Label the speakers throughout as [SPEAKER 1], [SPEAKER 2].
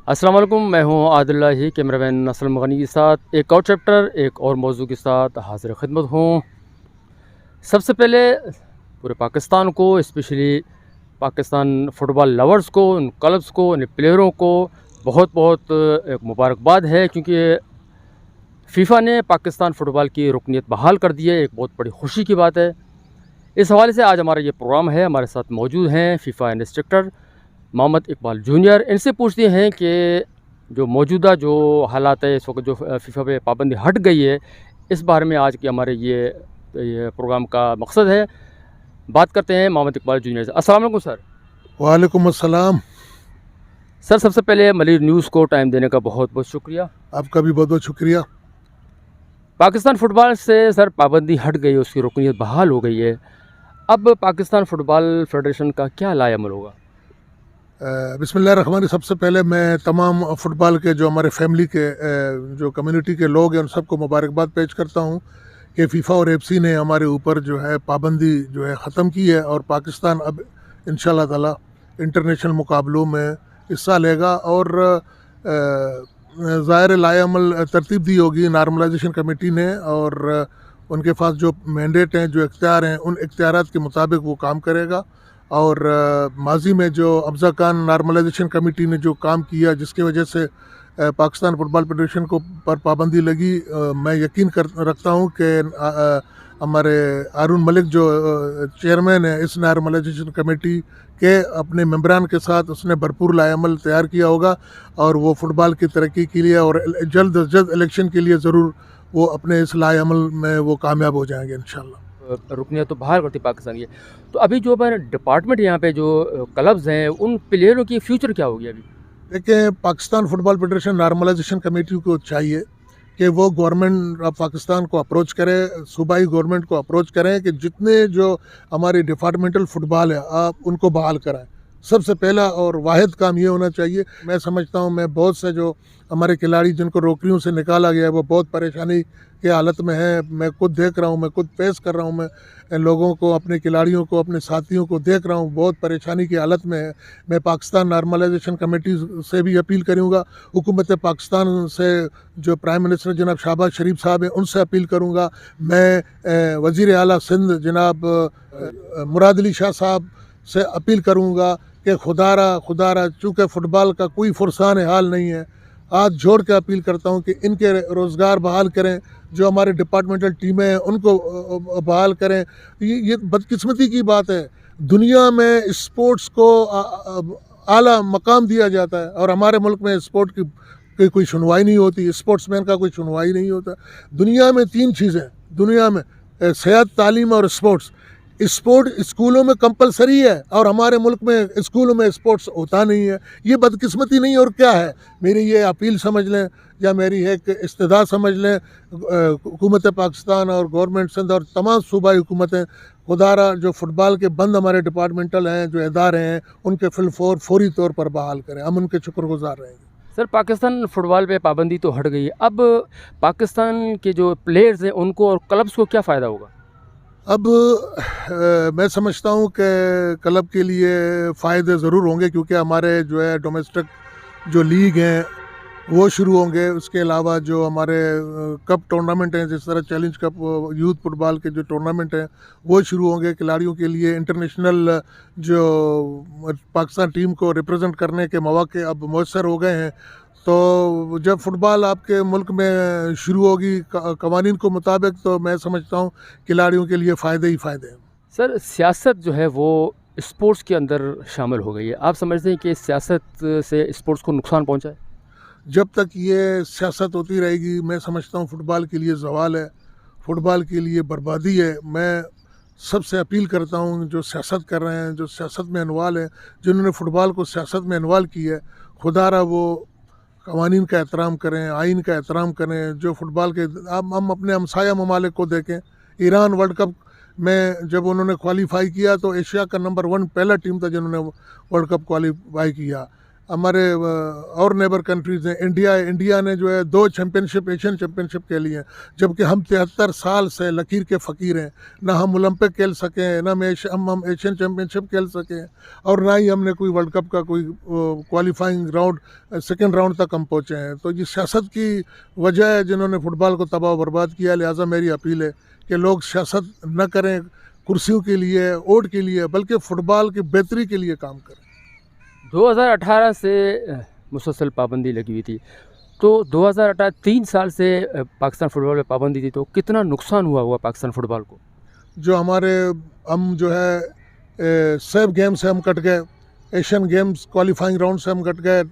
[SPEAKER 1] अस्सलाम वालेकुम, मैं हूं आदिल्ला ही कैमरामैन असलम गनी के साथ एक और चैप्टर एक और मौजू के साथ हाजिर खिदमत हूं। सबसे पहले पूरे पाकिस्तान को, स्पेशली पाकिस्तान फ़ुटबॉल लवर्स को, उन क्लब्स को, उन प्लेयरों को बहुत बहुत एक मुबारकबाद है, क्योंकि फ़ीफ़ा ने पाकिस्तान फ़ुटबॉल की रुकनीत बहाल कर दी है। एक बहुत बड़ी खुशी की बात है। इस हवाले से आज हमारा ये प्रोग्राम है। हमारे साथ मौजूद हैं FIFA instructor Mohammad Iqbal junior. इनसे पूछते हैं कि जो मौजूदा जो हालात है, इस वक्त जो फ़ीफ़ा पे पाबंदी हट गई है, इस बारे में आज के हमारे ये प्रोग्राम का मकसद है। बात करते हैं मोहम्मद इकबाल जूनियर से। अस्सलाम वालेकुम सर।
[SPEAKER 2] वालेकुम अस्सलाम।
[SPEAKER 1] सर, सबसे पहले मलिर न्यूज़ को टाइम देने का बहुत बहुत शुक्रिया।
[SPEAKER 2] आपका भी बहुत बहुत शुक्रिया।
[SPEAKER 1] पाकिस्तान फ़ुटबॉल से सर पाबंदी हट गई है, उसकी रुकनीत बहाल हो गई है। अब पाकिस्तान फ़ुटबॉल फेडरेशन का क्या लाएअमल होगा?
[SPEAKER 2] बिस्मिल्लाहिर्रहमानिर्रहीम। सबसे पहले मैं तमाम फ़ुटबॉल के जो हमारे फैमिली के जो कम्युनिटी के लोग हैं उन सबको मुबारकबाद पेश करता हूँ कि फ़ीफ़ा और एफसी ने हमारे ऊपर जो है पाबंदी जो है ख़त्म की है और पाकिस्तान अब इंशाल्लाह ताला इंटरनेशनल मुकाबलों में हिस्सा लेगा और ज़ाहिर लाएअमल तरतीब दी होगी नॉर्मलाइजेशन कमेटी ने और उनके पास जो मैंडेट हैं, जो इख्तियार हैं, उन इख्तियारात के मुताबिक वो काम करेगा। और माजी में जो अफ़ज़ा खान नॉर्मलाइजेशन कमेटी ने जो काम किया जिसकी वजह से पाकिस्तान फ़ुटबॉल फेडरेशन को पर पाबंदी लगी, मैं यकीन रखता हूँ कि हमारे हारून मलिक जो चेयरमैन है इस नॉर्मलाइजेशन कमेटी के अपने मेंबरान के साथ उसने भरपूर लाएअमल तैयार किया होगा और वो फ़ुटबॉल की तरक्की के लिए और जल्द अज जल्द इलेक्शन के लिए ज़रूर वो अपने इस लाएअमल में वो कामयाब हो जाएंगे इंशाल्लाह।
[SPEAKER 1] रुकनीत तो बाहर करती पाकिस्तान की। तो अभी जो हमारे डिपार्टमेंट यहाँ पे जो क्लब्स हैं, उन प्लेयरों की फ्यूचर क्या होगी अभी?
[SPEAKER 2] देखिए, Pakistan football federation normalization committee को चाहिए कि वो गवर्नमेंट ऑफ पाकिस्तान को अप्रोच करें, सूबाई गवर्नमेंट को अप्रोच करें कि जितने जो हमारे डिपार्टमेंटल फ़ुटबॉल है आप उनको बहाल कराएं। सबसे पहला और वाहिद काम ये होना चाहिए। मैं समझता हूँ मैं बहुत से जो हमारे खिलाड़ी जिनको नौकरियों से निकाला गया है वो बहुत परेशानी के हालत में है। मैं खुद देख रहा हूँ, मैं खुद पेश कर रहा हूँ, मैं लोगों को, अपने खिलाड़ियों को, अपने साथियों को देख रहा हूँ, बहुत परेशानी की हालत में है। मैं पाकिस्तान नॉर्मलाइजेशन कमेटी से भी अपील करूँगा, हुकूमत पाकिस्तान से जो प्राइम मिनिस्टर जनाब शहबाज शरीफ साहब हैं उनसे अपील करूँगा। मैं वज़ीर आला सिंध जनाब मुराद अली शाह साहब से अपील करूँगा कि खुदारा चूँकि फ़ुटबॉल का कोई फुरसान हाल नहीं है, हाथ जोड़ के अपील करता हूँ कि इनके रोज़गार बहाल करें, जो हमारे डिपार्टमेंटल टीमें हैं उनको बहाल करें। ये बदकिस्मती की बात है, दुनिया में स्पोर्ट्स को आला मकाम दिया जाता है और हमारे मुल्क में स्पोर्ट की कोई सुनवाई नहीं होती, स्पोर्ट्समैन का कोई सुनवाई नहीं होता। दुनिया में तीन चीज़ें, दुनिया में सेहत, तालीम और स्पोर्ट्स। स्पोर्ट स्कूलों में कंपलसरी है और हमारे मुल्क में स्कूलों में स्पोर्ट्स होता नहीं है। ये बदकिस्मती नहीं और क्या है? मेरी ये अपील समझ लें या मेरी एक इस्तदा समझ लें, हुकूमत पाकिस्तान और गवर्नमेंट सिंध और तमाम सूबाई हुकूमतें खुदारा जो फ़ुटबॉल के बंद हमारे डिपार्टमेंटल हैं, जो इदारे हैं, उनके फौरी तौर पर बहाल करें। हम उनके शुक्रगुजार रहेंगे।
[SPEAKER 1] सर, पाकिस्तान फ़ुटबॉल पे पाबंदी तो हट गई है। अब पाकिस्तान के जो प्लेयर्स हैं उनको और क्लब्स को क्या फ़ायदा होगा?
[SPEAKER 2] अब मैं समझता हूँ कि क्लब के लिए फ़ायदे ज़रूर होंगे क्योंकि हमारे जो है डोमेस्टिक जो लीग हैं वो शुरू होंगे। उसके अलावा जो हमारे कप टूर्नामेंट हैं, जिस तरह चैलेंज कप, यूथ फुटबॉल के जो टूर्नामेंट हैं वो शुरू होंगे। खिलाड़ियों के लिए इंटरनेशनल जो पाकिस्तान टीम को रिप्रेजेंट करने के मौके अब मयसर हो गए हैं। तो जब फुटबॉल आपके मुल्क में शुरू होगी कवानीन के मुताबिक, तो मैं समझता हूँ खिलाड़ियों के लिए फ़ायदे ही फ़ायदे हैं।
[SPEAKER 1] सर, सियासत जो है वो स्पोर्ट्स के अंदर शामिल हो गई है। आप समझते हैं कि सियासत से स्पोर्ट्स को नुकसान पहुंचा है?
[SPEAKER 2] जब तक ये सियासत होती रहेगी मैं समझता हूँ फ़ुटबॉल के लिए ज़वाल है, फ़ुटबॉल के लिए बर्बादी है। मैं सबसे अपील करता हूँ जो सियासत कर रहे हैं, जो सियासत में इन्वॉल्व हैं, जिन्होंने फ़ुटबॉल को सियासत में इन्वॉल्व की है, खुदारा वो कवानीन का एहतराम करें, आइन का एहतराम करें। जो फ़ुटबॉल के हम अपने हमसाया ममालिक को देखें, ईरान वर्ल्ड कप में जब उन्होंने क्वालिफाई किया तो एशिया का नंबर 1 पहला टीम था जिन्होंने वर्ल्ड कप क्वालिफाई किया। हमारे और नेबर कंट्रीज़ हैं। इंडिया ने जो है 2 चैम्पियनशिप एशियन चैम्पियनशिप के लिए हैं, जबकि हम 73 साल से लकीर के फ़कीर हैं। ना हम ओलंपिक खेल सके, ना हम एशियन चैम्पियनशिप खेल सके, और ना ही हमने कोई वर्ल्ड कप का कोई क्वालिफाइंग राउंड सेकेंड राउंड तक हम पहुँचे हैं। तो ये सियासत की वजह है जिन्होंने फ़ुटबॉल को तबाह बर्बाद किया। लिहाजा मेरी अपील है कि लोग सियासत न करें कुर्सियों के लिए, वोट के लिए, बल्कि फ़ुटबॉल की बेहतरी के लिए काम करें।
[SPEAKER 1] 2018 से मुसलसल पाबंदी लगी हुई थी, तो 2018 3 साल से पाकिस्तान फुटबॉल में पाबंदी थी, तो कितना नुकसान हुआ पाकिस्तान फुटबॉल को?
[SPEAKER 2] जो हमारे हम जो है सेफ गेम से हम कट गए, एशियन गेम्स क्वालिफाइंग राउंड से हम कट गए,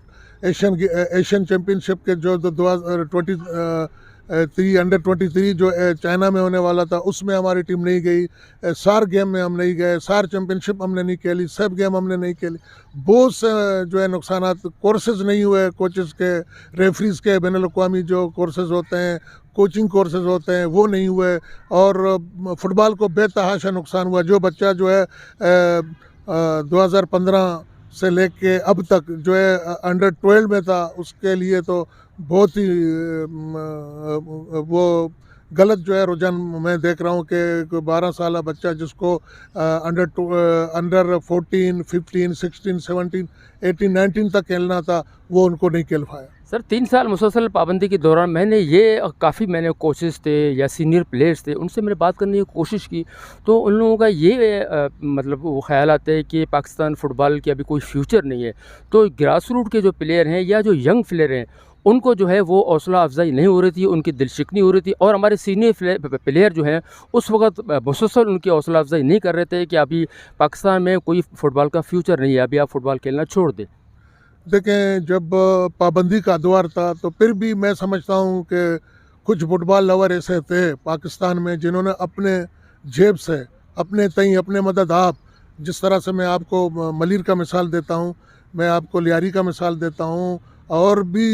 [SPEAKER 2] एशियन चैम्पियनशिप के जो 2023 अंडर 23 जो चाइना में होने वाला था उसमें हमारी टीम नहीं गई, सार गेम में हम नहीं गए, सार चैम्पियनशिप हमने नहीं खेली, सेफ गेम हमने नहीं खेली। बहुत से जो है नुकसानात, कोर्सेज नहीं हुए कोचेस के, रेफरीज के बैनुल-अक़वामी जो कोर्सेज होते हैं, कोचिंग कोर्सेज होते हैं, वो नहीं हुए, और फुटबॉल को बेतहाशा नुकसान हुआ। जो बच्चा जो है 2015 से लेके अब तक जो है अंडर 12 में था, उसके लिए तो बहुत ही वो गलत जो है रुझान मैं देख रहा हूँ कि 12 साल बच्चा जिसको अंडर 14, 15, 16, 17, 18, 19 तक खेलना था, वो उनको नहीं खेल पाया।
[SPEAKER 1] सर 3 साल मुसलसल पाबंदी के दौरान मैंने कोचेस थे या सीनियर प्लेयर्स थे, उनसे मैंने बात करने की कोशिश की, तो उन लोगों का मतलब वो ख्याल आता है कि पाकिस्तान फ़ुटबॉल की अभी कोई फ्यूचर नहीं है। तो ग्रास रूट के जो प्लेयर हैं या जो यंग प्लेयर हैं, उनको जो है वो हौसला अफजाई नहीं हो रही थी, उनकी दिलशिकनी हो रही थी, और हमारे सीनियर प्लेयर जो हैं उस वक्त मुसलसल उनकी हौसला अफजाई नहीं कर रहे थे कि अभी पाकिस्तान में कोई फ़ुटबॉल का फ्यूचर नहीं है, अभी आप फ़ुटबॉल खेलना छोड़ दें।
[SPEAKER 2] देखें, जब पाबंदी का दौर था तो फिर भी मैं समझता हूँ कि कुछ फुटबॉल लवर ऐसे थे पाकिस्तान में जिन्होंने अपने जेब से, अपने तई, अपने मदद आप, जिस तरह से मैं आपको मलिर का मिसाल देता हूँ, मैं आपको लियारी का मिसाल देता हूँ, और भी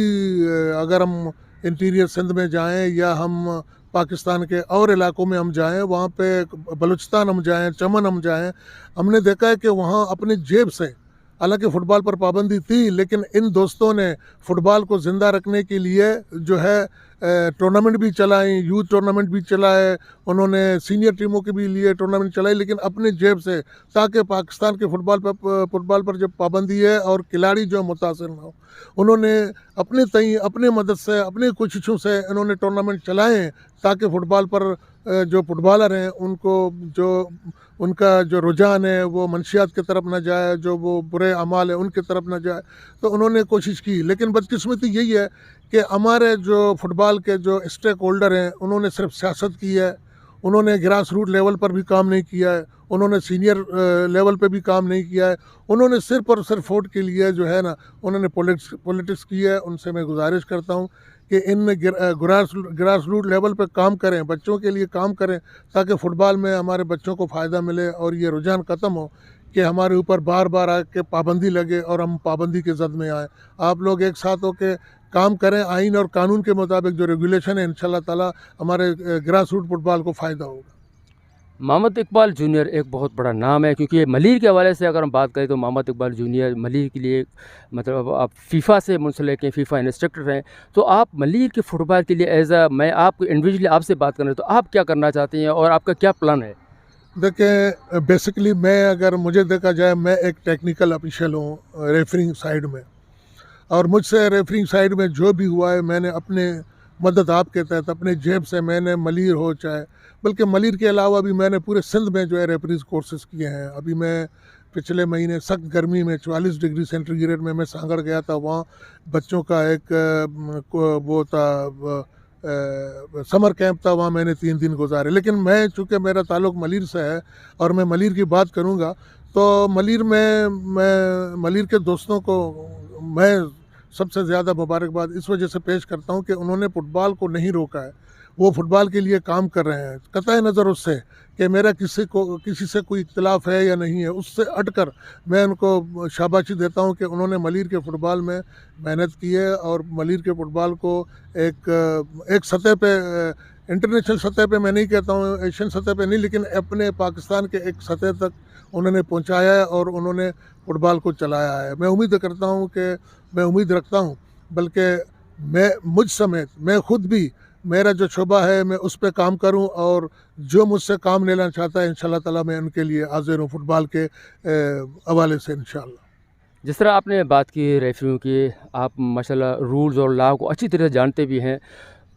[SPEAKER 2] अगर हम इंटीरियर सिंध में जाएं या हम पाकिस्तान के और इलाकों में हम जाएं, वहाँ पे बलूचिस्तान हम जाएं, चमन हम जाएं, हमने देखा है कि वहाँ अपने जेब से, हालांकि फ़ुटबॉल पर पाबंदी थी, लेकिन इन दोस्तों ने फ़ुटबॉल को ज़िंदा रखने के लिए जो है टूर्नामेंट भी चलाई, यूथ टूर्नामेंट भी चलाए, उन्होंने सीनियर टीमों के भी लिए टूर्नामेंट चलाई, लेकिन अपने जेब से, ताकि पाकिस्तान के फ़ुटबॉल पर जब पाबंदी है और खिलाड़ी जो मुतासर ना हो, उन्होंने अपने तई, अपने मदद से, अपने कोशिशों से इन्होंने टूर्नामेंट चलाए, ताकि फ़ुटबॉल पर जो फुटबॉलर हैं उनको जो उनका जो रुझान है वो मंशियात की तरफ ना जाए, जो वो बुरे अमाल है उनकी तरफ ना जाए। तो उन्होंने कोशिश की, लेकिन बदकिस्मती यही है कि हमारे जो फुटबॉल के जो स्टेक होल्डर हैं उन्होंने सिर्फ सियासत की है, उन्होंने ग्रास रूट लेवल पर भी काम नहीं किया है, उन्होंने सीनियर लेवल पे भी काम नहीं किया है, उन्होंने सिर्फ और सिर्फ वोट के लिए जो है ना उन्होंने पॉलिटिक्स की है। उनसे मैं गुजारिश करता हूँ कि इन ग्रास रूट लेवल पे काम करें, बच्चों के लिए काम करें, ताकि फ़ुटबॉल में हमारे बच्चों को फ़ायदा मिले और ये रुझान ख़त्म हो कि हमारे ऊपर बार बार आके पाबंदी लगे और हम पाबंदी के ज़द में आए। आप लोग एक साथ होकर काम करें, आइन और कानून के मुताबिक जो रेगुलेशन है, इंशाल्लाह ताला हमारे ग्रास रूट फुटबॉल को फ़ायदा होगा।
[SPEAKER 1] मोहम्मद इकबाल जूनियर एक बहुत बड़ा नाम है, क्योंकि मलिर के हवाले से अगर हम बात करें तो मोहम्मद इकबाल जूनियर मलिर के लिए मतलब आप फ़ीफ़ा से मुंसलिक हैं, फ़ीफ़ा इंस्ट्रक्टर हैं, तो आप मलिर के फुटबॉल के लिए मैं आप इंडिविजुअली आपसे बात कर रहे हैं, तो आप क्या करना चाहते हैं और आपका क्या प्लान है?
[SPEAKER 2] देखिए, बेसिकली मैं, अगर मुझे देखा जाए, मैं एक टेक्निकल ऑफिशियल हूँ रेफरिंग साइड में, और मुझसे रेफरिंग साइड में जो भी हुआ है मैंने अपने मदद आपके तहत अपने जेब से, मैंने मलिर हो चाहे, बल्कि मलिर के अलावा भी मैंने पूरे सिंध में जो है रेफरीज कोर्सेज़ किए हैं। अभी मैं पिछले महीने सख्त गर्मी में 44 डिग्री सेंटीग्रेड में मैं सांगड़ गया था, वहाँ बच्चों का एक वो था समर कैंप था, वहाँ मैंने 3 दिन गुजारे। लेकिन मैं, चूँकि मेरा ताल्लुक़ मलिर से है और मैं मलिर की बात करूँगा, तो मलिर में मैं मलिर के दोस्तों को मैं सबसे ज़्यादा मुबारकबाद इस वजह से पेश करता हूँ कि उन्होंने फ़ुटबॉल को नहीं रोका है, वो फ़ुटबॉल के लिए काम कर रहे हैं। कतई नज़र उससे कि मेरा किसी से कोई इख्तिलाफ़ है या नहीं है, उससे हटकर मैं उनको शाबाशी देता हूँ कि उन्होंने मलिर के फ़ुटबॉल में मेहनत की है और मलिर के फ़ुटबॉल को एक सतह पे, इंटरनेशनल सतह पे मैं नहीं कहता हूँ, एशियन सतह पे नहीं, लेकिन अपने पाकिस्तान के एक सतह तक उन्होंने पहुंचाया है और उन्होंने फुटबॉल को चलाया है। मैं उम्मीद रखता हूं बल्कि मैं मुझ समेत मैं खुद भी, मेरा जो शोबा है मैं उस पर काम करूं और जो मुझसे काम लेना चाहता है इंशाल्लाह ताला मैं उनके लिए हाजिर हूं फुटबॉल के हवाले से इंशाल्लाह।
[SPEAKER 1] जिस तरह आपने बात की रेफरियों की, आप माशाल्लाह रूल्स और लॉ को अच्छी तरह से जानते भी हैं।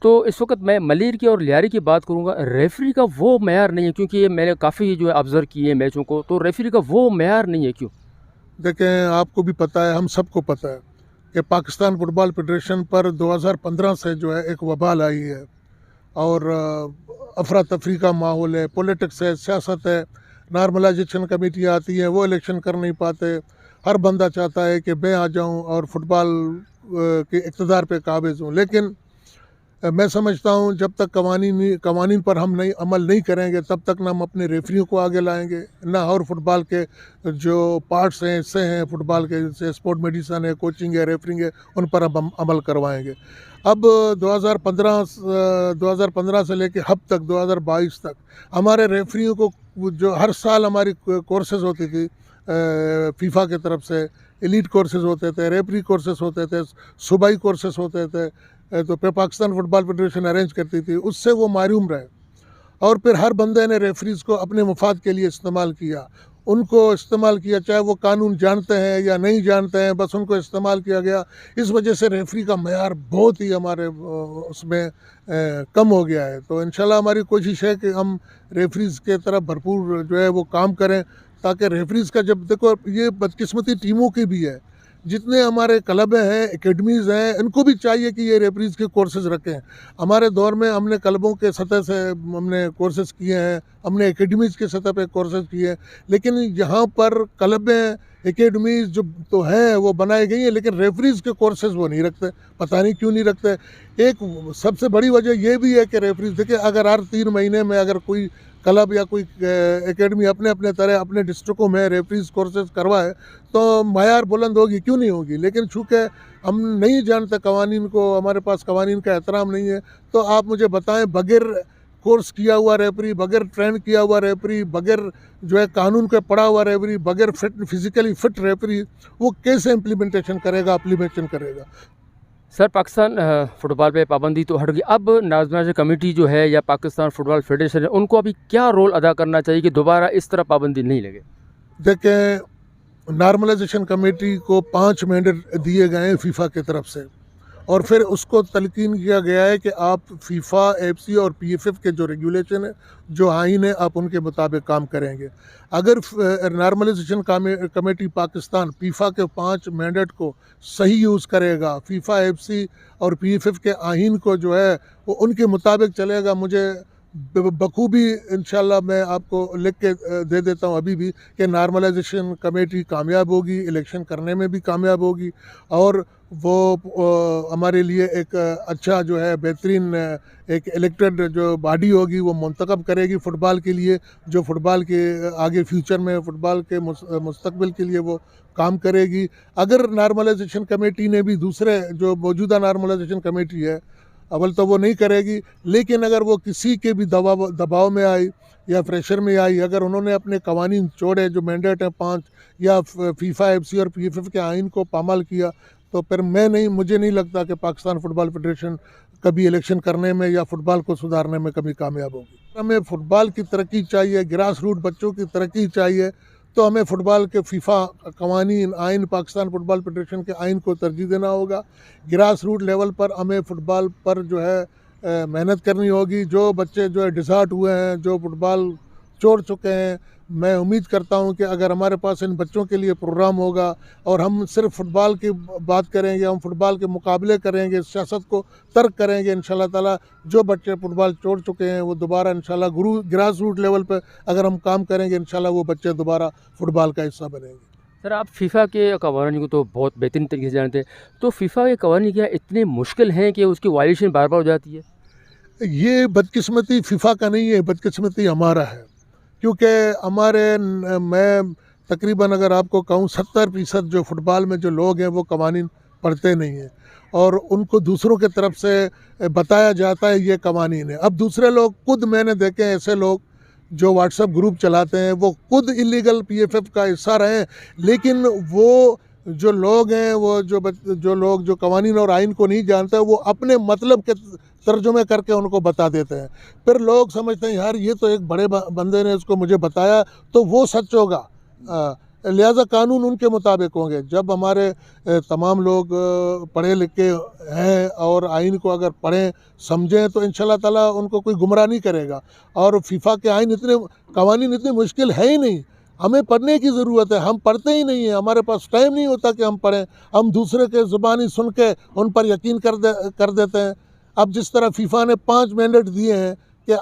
[SPEAKER 1] तो इस वक्त मैं मलिर की और लियारी की बात करूंगा। रेफरी का वो मेयार नहीं है, क्योंकि ये मैंने काफ़ी जो है ऑब्ज़र्व किए मैचों को, तो रेफरी का वो मेयार नहीं है, क्यों?
[SPEAKER 2] देखें, आपको भी पता है, हम सबको पता है कि पाकिस्तान फुटबॉल फेडरेशन पर 2015 से जो है एक वबाल आई है और अफरा तफरी का माहौल है, पॉलिटिक्स है, सियासत है, नॉर्मलाइजेशन कमेटी आती है, वो इलेक्शन कर नहीं पाते। हर बंदा चाहता है कि मैं आ जाऊं और फुटबॉल के इक़्तिदार पे काबिज़ हूं, लेकिन मैं समझता हूं जब तक कवानीन पर हम नहीं अमल नहीं करेंगे तब तक ना हम अपने रेफरियों को आगे लाएंगे, ना और फुटबॉल के जो पार्ट्स हैं, हिस्से हैं फुटबॉल के, जैसे स्पोर्ट मेडिसन है, कोचिंग है, रेफरिंग है, उन पर हम अमल करवाएंगे। अब 2015 से लेकर अब तक 2022 तक हमारे रेफरियों को जो हर साल हमारी कोर्सेज होती थी फीफा की तरफ से, एलीट कोर्सेज होते थे, रेफरी कोर्सेज होते थे, सूबाई कोर्सेज होते थे, तो पाकिस्तान फुटबॉल फेडरेशन अरेंज करती थी, उससे वो मारूम रहे। और फिर हर बंदे ने रेफरीज़ को अपने मुफाद के लिए इस्तेमाल किया, उनको इस्तेमाल किया, चाहे वो कानून जानते हैं या नहीं जानते हैं, बस उनको इस्तेमाल किया गया। इस वजह से रेफरी का मयार बहुत ही हमारे उसमें कम हो गया है। तो इंशाल्लाह हमारी कोशिश है कि हम रेफरीज़ के तरफ भरपूर जो है वो काम करें, ताकि रेफरीज़ का, जब देखो ये बदकिस्मती टीमों की भी है, जितने हमारे क्लब हैं, एकेडमीज़ हैं, इनको भी चाहिए कि ये रेफरीज़ के कोर्सेज़ रखें। हमारे दौर में हमने क्लबों के सतह से हमने कोर्सेज़ किए हैं, हमने एकेडमीज़ के सतह पे कोर्सेज़ किए हैं, लेकिन यहाँ पर क्लबें, एकेडमीज़ जो तो हैं वो बनाई गई हैं, लेकिन रेफरीज़ के कोर्सेज़ वो नहीं रखते। पता नहीं क्यों नहीं रखते। एक सबसे बड़ी वजह ये भी है कि रेफरीज़, देखिए, अगर हर 3 महीने में अगर कोई क्लब या कोई एकेडमी अपने अपने तरह अपने डिस्ट्रिक्टों में रेफरीज कोर्सेज करवाए तो मयार बुलंद होगी, क्यों नहीं होगी। लेकिन चूँकि हम नहीं जानते कवानीन को, हमारे पास कवानीन का एहतराम नहीं है, तो आप मुझे बताएं, बगैर कोर्स किया हुआ रेफरी, बगैर ट्रेन किया हुआ रेफरी, बगैर जो है कानून के पढ़ा हुआ रेफरी, बगैर फिजिकली फिट रेफरी, वो कैसे इम्प्लीमेंटेशन करेगा।
[SPEAKER 1] सर, पाकिस्तान फ़ुटबॉल पे पाबंदी तो हट गई, अब नाज़माना कमेटी जो है या पाकिस्तान फ़ुटबॉल फेडरेशन है, उनको अभी क्या रोल अदा करना चाहिए कि दोबारा इस तरह पाबंदी नहीं लगे?
[SPEAKER 2] देखें, नॉर्मलाइजेशन कमेटी को 5 मैंडेट दिए गए हैं फीफा की तरफ से, और फिर उसको तलकीन किया गया है कि आप फीफा, एफसी और पीएफएफ के जो रेगुलेशन है, जो आइन है, आप उनके मुताबिक काम करेंगे। अगर नॉर्मलाइजेशन कमेटी पाकिस्तान फीफा के 5 मैंडेट को सही यूज़ करेगा, फीफा, एफसी और पीएफएफ के आइन को जो है वो उनके मुताबिक चलेगा, मुझे बखूबी इंशाल्लाह मैं आपको लिख के दे देता हूँ अभी भी कि नॉर्मलाइजेशन कमेटी कामयाब होगी, इलेक्शन करने में भी कामयाब होगी, और वो हमारे लिए एक अच्छा जो है बेहतरीन एक इलेक्टेड जो बॉडी होगी वो मुंतखब करेगी फ़ुटबॉल के लिए, जो फ़ुटबॉल के आगे फ्यूचर में फ़ुटबॉल के मुस्तकबिल के लिए वो काम करेगी। अगर नॉर्मलाइजेशन कमेटी ने भी दूसरे जो मौजूदा नॉर्मलाइजेशन कमेटी है, अव्वल तो वो नहीं करेगी, लेकिन अगर वो किसी के भी दबाव में आई या प्रेशर में आई, अगर उन्होंने अपने कवानीन छोड़े जो मैंडेट हैं 5, या फीफा, एफसी और पीएफएफ के आइन को पामाल किया, तो फिर मुझे नहीं लगता कि पाकिस्तान फुटबॉल फेडरेशन कभी इलेक्शन करने में या फ़ुटबॉल को सुधारने में कभी कामयाब होगी। हमें फ़ुटबॉल की तरक्की चाहिए, ग्रास रूट बच्चों की तरक्की चाहिए, तो हमें फ़ुटबॉल के फीफा कवानीन, आइन, पाकिस्तान फुटबॉल फेडरेशन के आइन को तरजीह देना होगा। ग्रास रूट लेवल पर हमें फ़ुटबॉल पर जो है मेहनत करनी होगी। जो बच्चे जो है डिसहार्ट हुए हैं, जो फुटबॉल छोड़ चुके हैं, मैं उम्मीद करता हूं कि अगर हमारे पास इन बच्चों के लिए प्रोग्राम होगा और हम सिर्फ फुटबॉल की बात करेंगे, हम फुटबॉल के मुकाबले करेंगे, सियासत को तर्क करेंगे, इंशाल्लाह ताला जो बच्चे फुटबॉल छोड़ चुके हैं वो दोबारा इंशाल्लाह ग्रास रूट लेवल पर अगर हम काम करेंगे, इंशाल्लाह वो बच्चे दोबारा फुटबॉल का हिस्सा बनेंगे।
[SPEAKER 1] सर, आप फ़ीफ़ा के कवानीन को तो बहुत बेहतरीन तरीके से जानते हैं, तो फ़ीफ़ा के कवानीन क्या इतने मुश्किल हैं कि उसकी वायलेशन बार बार हो जाती है?
[SPEAKER 2] ये बदकिस्मती फ़ीफ़ा का नहीं है, बदकिस्मती हमारा है, क्योंकि मैं तकरीबन अगर आपको कहूँ 70% जो फ़ुटबॉल में जो लोग हैं वो कवानीन पढ़ते नहीं हैं, और उनको दूसरों के तरफ से बताया जाता है ये कवानीन है। अब दूसरे लोग खुद मैंने देखे हैं ऐसे लोग जो व्हाट्सएप ग्रुप चलाते हैं वो खुद इलीगल पीएफएफ का हिस्सा रहे हैं, लेकिन वो जो लोग हैं, वो जो लोग जो कवानीन और आइन को नहीं जानते, वो अपने मतलब के तर्जुमे करके उनको बता देते हैं। फिर लोग समझते हैं यार ये तो एक बड़े बंदे ने इसको मुझे बताया तो वो सच होगा, लिहाजा कानून उनके मुताबिक होंगे। जब हमारे तमाम लोग पढ़े लिखे हैं और आइन को अगर पढ़ें समझें तो इंशाल्लाह ताला उनको कोई गुमराह नहीं करेगा। और फीफा के आइन कवानीन इतने मुश्किल है ही नहीं, हमें पढ़ने की ज़रूरत है, हम पढ़ते ही नहीं हैं, हमारे पास टाइम नहीं होता कि हम पढ़ें, हम दूसरे के ज़ुबानी सुन के उन पर यकीन कर देते हैं। अब जिस तरह फीफा ने 5 मैंडेट दिए हैं कि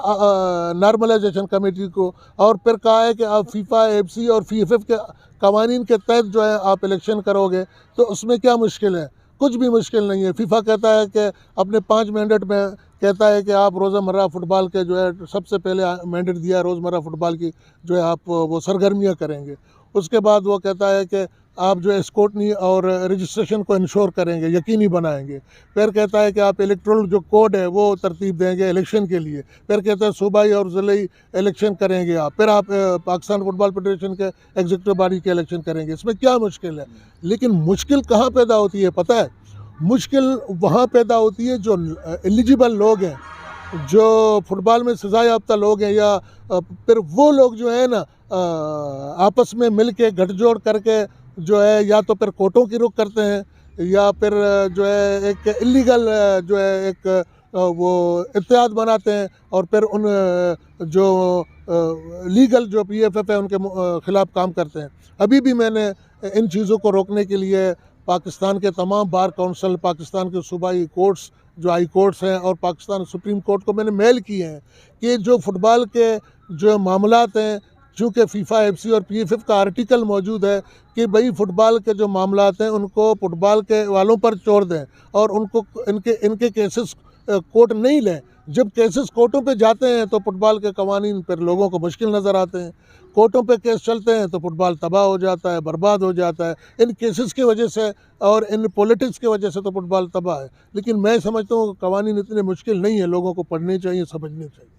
[SPEAKER 2] नॉर्मलाइजेशन कमेटी को, और फिर कहा है कि आप फीफा, एफसी और फीएफएफ के कवानीन के तहत जो है आप इलेक्शन करोगे, तो उसमें क्या मुश्किल है? कुछ भी मुश्किल नहीं है। फीफा कहता है कि अपने 5 मैंडेट में कहता है कि आप रोज़मर्रा फुटबॉल के जो है सबसे पहले मैंडेट दिया है रोज़मर्रा फुटबॉल की जो है आप वो सरगर्मियाँ करेंगे। उसके बाद वो कहता है कि आप जो है स्क्रूटनी और रजिस्ट्रेशन को इंश्योर करेंगे, यकीनी बनाएंगे। फिर कहता है कि आप इलेक्टोरल जो कोड है वो तरतीब देंगे इलेक्शन के लिए। फिर कहता है सूबाई और ज़िले इलेक्शन करेंगे आप। फिर आप पाकिस्तान फुटबॉल फेडरेशन के एग्जीक्यूटिव बॉडी के इलेक्शन करेंगे। इसमें क्या मुश्किल है? लेकिन मुश्किल कहाँ पैदा होती है पता है? मुश्किल वहाँ पैदा होती है जो एलिजिबल लोग हैं, जो फुटबॉल में सज़ा याफ्ता लोग हैं, या फिर वो लोग जो है ना आपस में मिल के गठजोड़ करके जो है या तो फिर कोर्टों की रुख करते हैं या फिर जो है एक इलीगल जो है एक वो इत्तेहाद बनाते हैं और फिर उन जो लीगल जो पीएफएफ है उनके ख़िलाफ़ काम करते हैं। अभी भी मैंने इन चीज़ों को रोकने के लिए पाकिस्तान के तमाम बार काउंसिल, पाकिस्तान के सूबाई कोर्ट्स जो हाई कोर्ट्स हैं और पाकिस्तान सुप्रीम कोर्ट को मैंने मेल किए हैं कि जो फुटबॉल के जो मामलात हैं, चूँकि फीफा, एफसी और पीएफएफ का आर्टिकल मौजूद है कि भाई फुटबॉल के जो मामलात हैं उनको फुटबॉल के वालों पर छोड़ दें और उनको इनके केसेस कोर्ट नहीं लें। जब केसेस कोर्टों पे जाते हैं तो फुटबॉल के कवानीन पर लोगों को मुश्किल नज़र आते हैं। कोर्टों पे केस चलते हैं तो फुटबॉल तबाह हो जाता है, बर्बाद हो जाता है। इन केसेस की वजह से और इन पॉलिटिक्स की वजह से तो फुटबॉल तबाह है। लेकिन मैं समझता हूँ कवानीन इतने मुश्किल नहीं है, लोगों को पढ़ने चाहिए, समझने चाहिए।